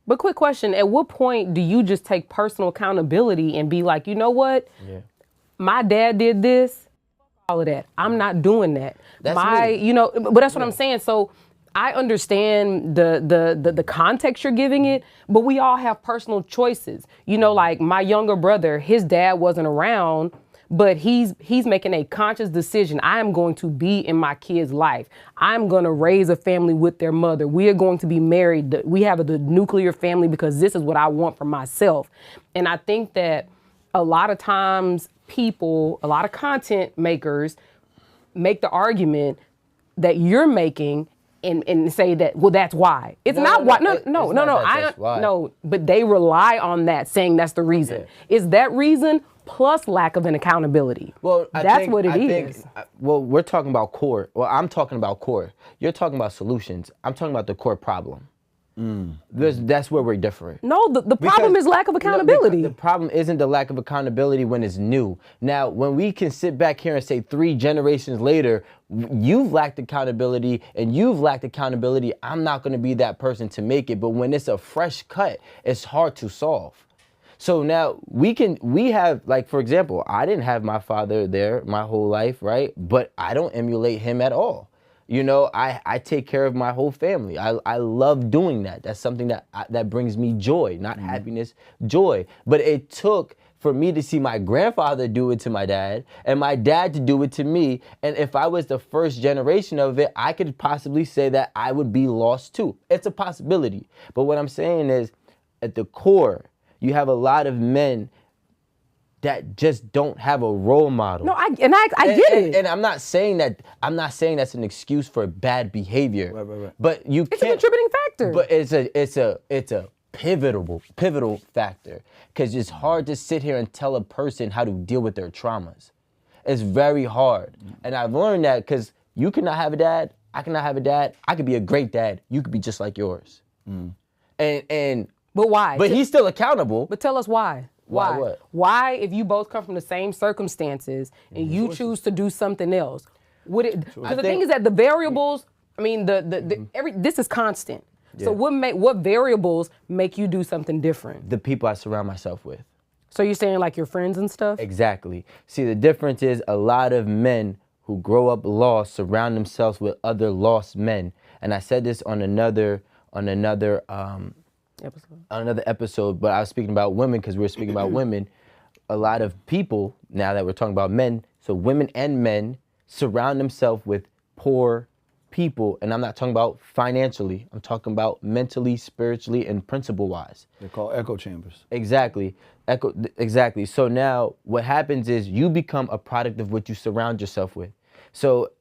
But quick question, at what point do you just take personal accountability and be like, you know what? Yeah. My dad did this, all of that. I'm not doing that. That's me. But that's what I'm saying. So I understand the context you're giving it, but we all have personal choices. Like my younger brother, his dad wasn't around, but he's making a conscious decision. I am going to be in my kid's life. I'm going to raise a family with their mother. We are going to be married. We have the nuclear family because this is what I want for myself. And I think that a lot of times a lot of content makers make the argument that you're making and say that, well, that's why. It's not why. No, but they rely on that, saying that's the reason. Okay. Is that reason plus lack of an accountability? Well, that's what it is. We're talking about core. Well, I'm talking about core. You're talking about solutions. I'm talking about the core problem. That's where we're different. No, the problem is lack of accountability. The problem isn't the lack of accountability when it's new. Now, when we can sit back here and say 3 generations later, you've lacked accountability and you've lacked accountability, I'm not going to be that person to make it. But when it's a fresh cut, it's hard to solve. So now we have, like, for example, I didn't have my father there my whole life, right? But I don't emulate him at all. I take care of my whole family. I love doing that. That's something that brings me joy, not happiness, joy. But it took for me to see my grandfather do it to my dad and my dad to do it to me. And if I was the first generation of it, I could possibly say that I would be lost too. It's a possibility. But what I'm saying is, at the core, you have a lot of men that just don't have a role model. No, I get it. And I'm not saying that's an excuse for bad behavior. Right. But you It's can't. a contributing factor. But it's a pivotal factor, because it's hard to sit here and tell a person how to deal with their traumas. It's very hard. And I've learned that because you cannot have a dad, I cannot have a dad, I could be a great dad, you could be just like yours. And but why? But he's still accountable. But tell us why. Why what? Why, if you both come from the same circumstances and you choose to do something else, would it? Because the thing is that the variables. I mean, this is constant. Yeah. So what variables make you do something different? The people I surround myself with. So you're saying like your friends and stuff? Exactly. See, the difference is a lot of men who grow up lost surround themselves with other lost men. And I said this on another episode, but I was speaking about women because we were speaking about women. A lot of people, now that we're talking about men, so women and men surround themselves with poor people, and I'm not talking about financially, I'm talking about mentally, spiritually, and principle-wise. They're called echo chambers. Exactly. Exactly. So now what happens is you become a product of what you surround yourself with. So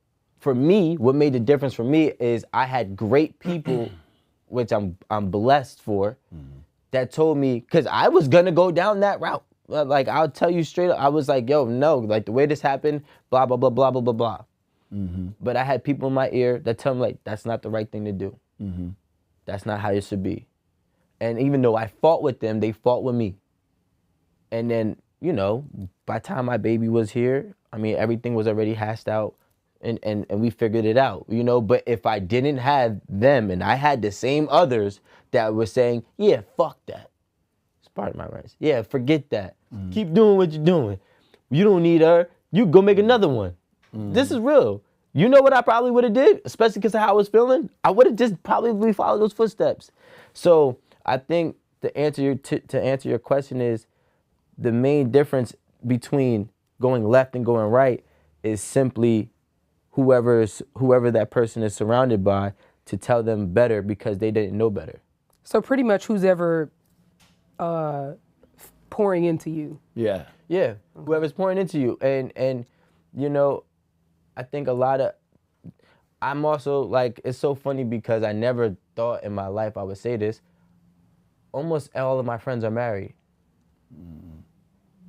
for me, what made the difference for me is I had great people which I'm blessed for, that told me, because I was gonna go down that route. Like, I'll tell you straight up, I was like, yo, no, like the way this happened, blah, blah, blah, blah, blah, blah, blah. But I had people in my ear that tell me, like, that's not the right thing to do. That's not how it should be. And even though I fought with them, they fought with me. And then, by the time my baby was here, I mean, everything was already hashed out. And we figured it out, but if I didn't have them and I had the same others that were saying, yeah, fuck that. It's part of my rights. Yeah, forget that. Keep doing what you're doing. You don't need her. You go make another one. This is real. You know what I probably would have did, especially because of how I was feeling? I would have just probably followed those footsteps. So I think to answer your question is, the main difference between going left and going right is simply whoever that person is surrounded by, to tell them better because they didn't know better. So pretty much who's ever pouring into you. Yeah. Yeah, whoever's pouring into you. And I think I'm also like, it's so funny because I never thought in my life I would say this. Almost all of my friends are married.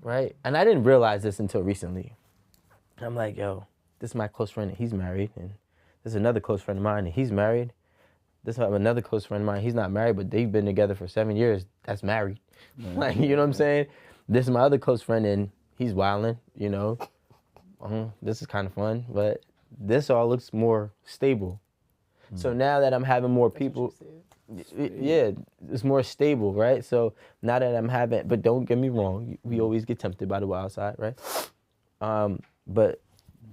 Right? And I didn't realize this until recently. I'm like, yo, this is my close friend and he's married, and this is another close friend of mine and he's married. This is another close friend of mine, he's not married, but they've been together for 7 years. That's married. Like, you know what I'm saying? This is my other close friend and he's wilding, This is kind of fun, but this all looks more stable. So now that I'm having more people, Yeah, it's more stable, right? So now that I'm having, but don't get me wrong, we always get tempted by the wild side, right? But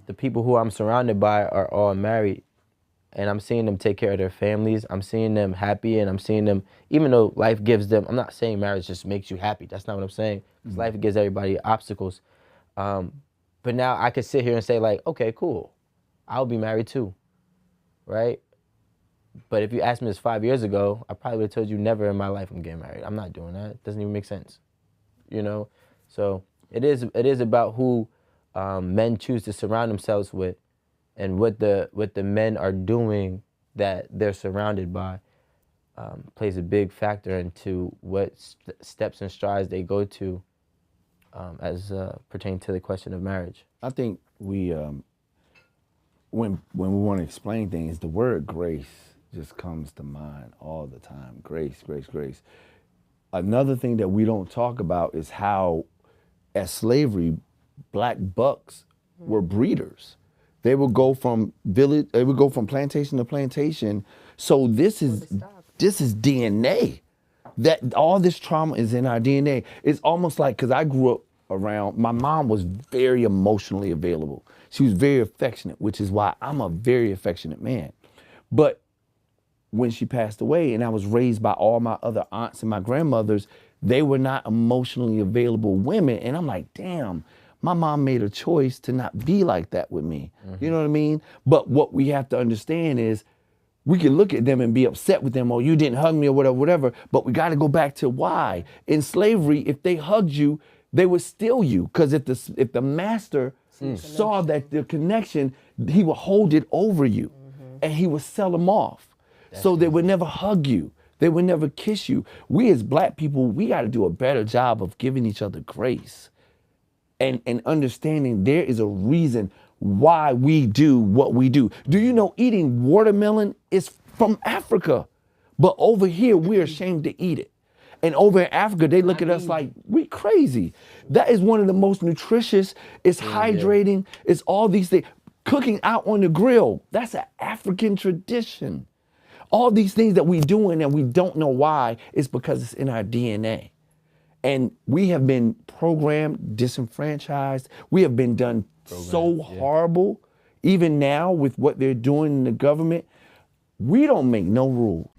the people who I'm surrounded by are all married, and I'm seeing them take care of their families. I'm seeing them happy, and I'm seeing them, even though life gives them, I'm not saying marriage just makes you happy. That's not what I'm saying. 'Cause life gives everybody obstacles. But now I could sit here and say like, okay, cool, I'll be married too, right? But if you asked me this 5 years ago, I probably would have told you never in my life I'm getting married. I'm not doing that. It doesn't even make sense, you know? So it is about who men choose to surround themselves with, and what the men are doing that they're surrounded by plays a big factor into what steps and strides they go to as pertaining to the question of marriage. I think we, when we want to explain things, the word grace just comes to mind all the time. Grace, grace, grace. Another thing that we don't talk about is how, at slavery, black bucks were breeders. They would go from village, they would go from plantation to plantation. So this is DNA. That all this trauma is in our DNA. It's almost like, because I grew up around, my mom was very emotionally available. She was very affectionate, which is why I'm a very affectionate man. But when she passed away, and I was raised by all my other aunts and my grandmothers, they were not emotionally available women. And I'm like, damn, my mom made a choice to not be like that with me. You know what I mean? But what we have to understand is, we can look at them and be upset with them, or you didn't hug me or whatever, whatever. But we got to go back to why. In slavery, if they hugged you, they would steal you. Because if the master saw that the connection, he would hold it over you, and he would sell them off. So they would never hug you. They would never kiss you. We as black people, we got to do a better job of giving each other grace, and understanding there is a reason why we do what we do. Do you know eating watermelon is from Africa? But over here, we're ashamed to eat it. And over in Africa, they look at us like we crazy. That is one of the most nutritious, it's hydrating, it's all these things. Cooking out on the grill, that's an African tradition. All these things that we doing and we don't know why, is because it's in our DNA. And we have been programmed, disenfranchised. We have been done so horrible. Even now with what they're doing in the government, we don't make no rule.